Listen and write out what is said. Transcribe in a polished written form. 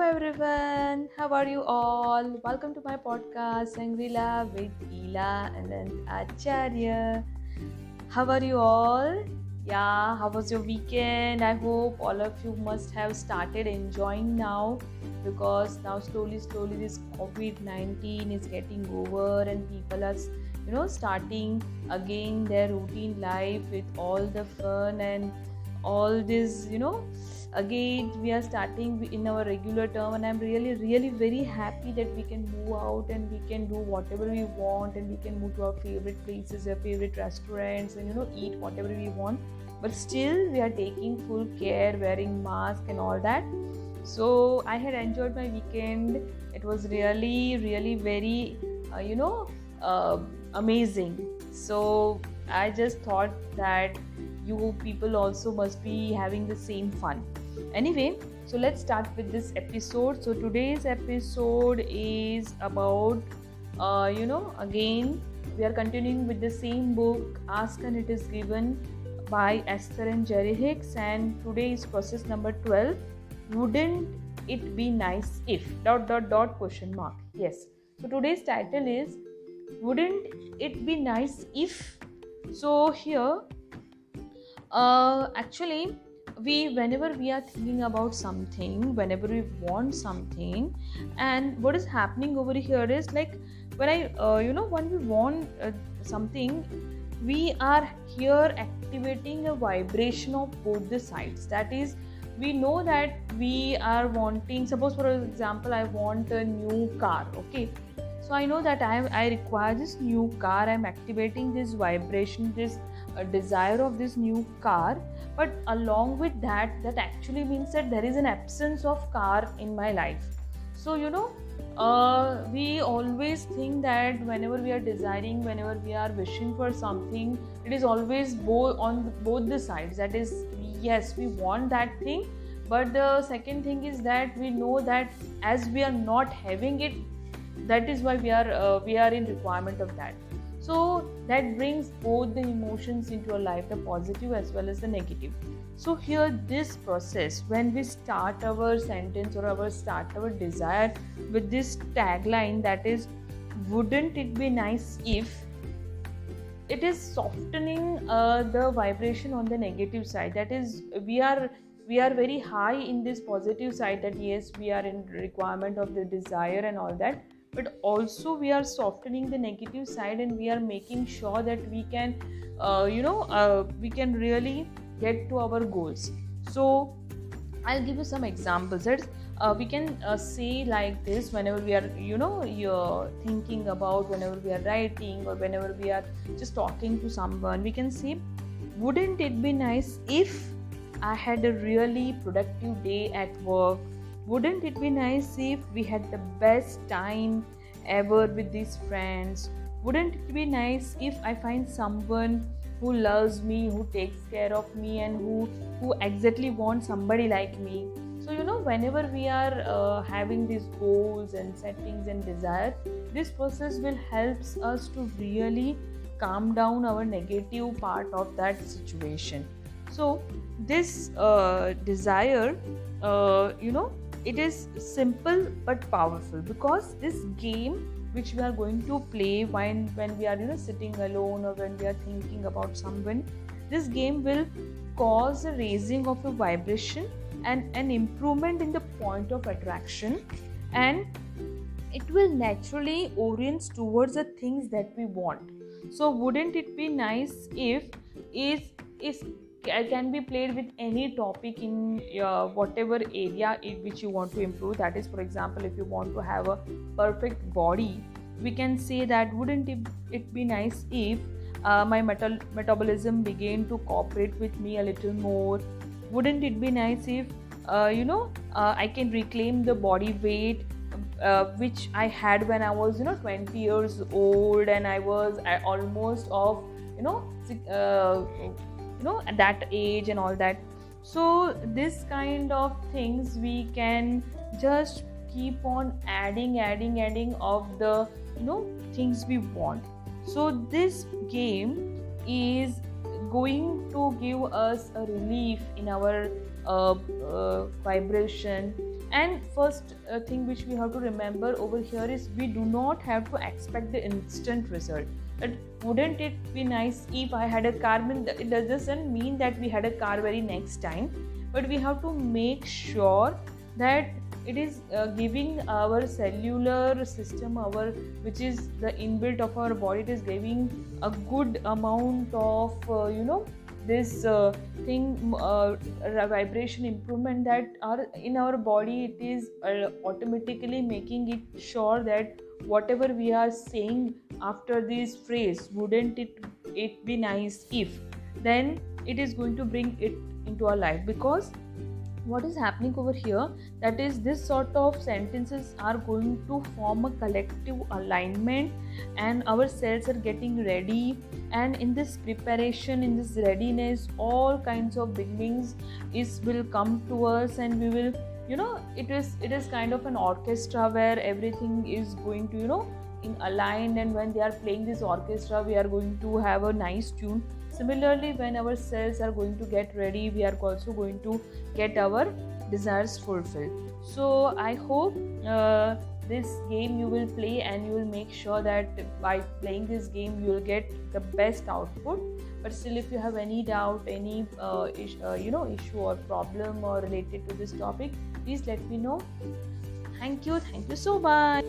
everyone, how are you all? Welcome to my podcast Sangrila with Ila and then Acharya. How are you all? Yeah, how was your weekend? I hope all of you must have started enjoying now because now slowly this COVID-19 is getting over and people are starting again their routine life with all the fun and all this again we are starting in our regular term, and I'm really very happy that we can move out and we can do whatever we want and we can move to our favorite places, our favorite restaurants, and eat whatever we want, but still we are taking full care, wearing mask and all that. So I had enjoyed my weekend. It was really very uh, amazing. So I just thought that you people also must be having the same fun. Anyway, so let's start with this episode. So today's episode is about again we are continuing with the same book, Ask and It Is Given, by Esther and Jerry Hicks, and today is process number 12. Wouldn't it be nice if question mark. Yes, so today's title is Wouldn't It Be Nice If. So here actually whenever we are thinking about something, whenever we want something, and what is happening over here is like when we want something, we are here activating a vibration of both the sides. That is, we know that we are wanting, suppose for example I want a new car. Okay, so I know that I require this new car. I'm activating this vibration, this desire of this new car. But along with that actually means that there is an absence of car in my life. So we always think that whenever we are desiring, whenever we are wishing for something, it is always on both the sides. That is, yes, we want that thing, but the second thing is that we know that as we are not having it, that is why we are in requirement of that. So that brings both the emotions into our life, the positive as well as the negative. So here this process, when we start our sentence or start our desire with this tagline, that is, wouldn't it be nice if, it is softening the vibration on the negative side. That is, we are very high in this positive side, that yes, we are in requirement of the desire and all that, but also we are softening the negative side and we are making sure that we can we can really get to our goals. So I'll give you some examples. That we can say like this, whenever we are you're thinking about, whenever we are writing or whenever we are just talking to someone, we can say, wouldn't it be nice if I had a really productive day at work. Wouldn't it be nice if we had the best time ever with these friends? Wouldn't it be nice if I find someone who loves me, who takes care of me, and who exactly wants somebody like me? So whenever we are having these goals and settings and desire, this process will help us to really calm down our negative part of that situation. So this desire, it is simple but powerful, because this game which we are going to play when we are sitting alone or when we are thinking about someone, this game will cause a raising of a vibration and an improvement in the point of attraction, and it will naturally orient towards the things that we want. So wouldn't it be nice if is can be played with any topic in whatever area in which you want to improve. That is, for example, if you want to have a perfect body, we can say that wouldn't it be nice if my metabolism began to cooperate with me a little more. Wouldn't it be nice if I can reclaim the body weight which I had when I was 20 years old, and I was almost of at that age and all that. So this kind of things we can just keep on adding of the things we want. So this game is going to give us a relief in our vibration, And first thing which we have to remember over here is we do not have to expect the instant result. But wouldn't it be nice if I had a car? It doesn't mean that we had a car very next time, but we have to make sure that it is giving our cellular system, our which is the inbuilt of our body, it is giving a good amount of this thing vibration improvement that are in our body. It is automatically making it sure that whatever we are saying after this phrase, wouldn't it be nice if, then it is going to bring it into our life. Because what is happening over here, that is this sort of sentences are going to form a collective alignment, and our cells are getting ready, and in this preparation, in this readiness, all kinds of beginnings will come to us, and we will, it is kind of an orchestra where everything is going to in align, and when they are playing this orchestra, we are going to have a nice tune. Similarly, when our cells are going to get ready, we are also going to get our desires fulfilled. So I hope this game you will play, and you will make sure that by playing this game you will get the best output. But still, if you have any doubt, any issue or problem or related to this topic, please let me know. Thank you so much.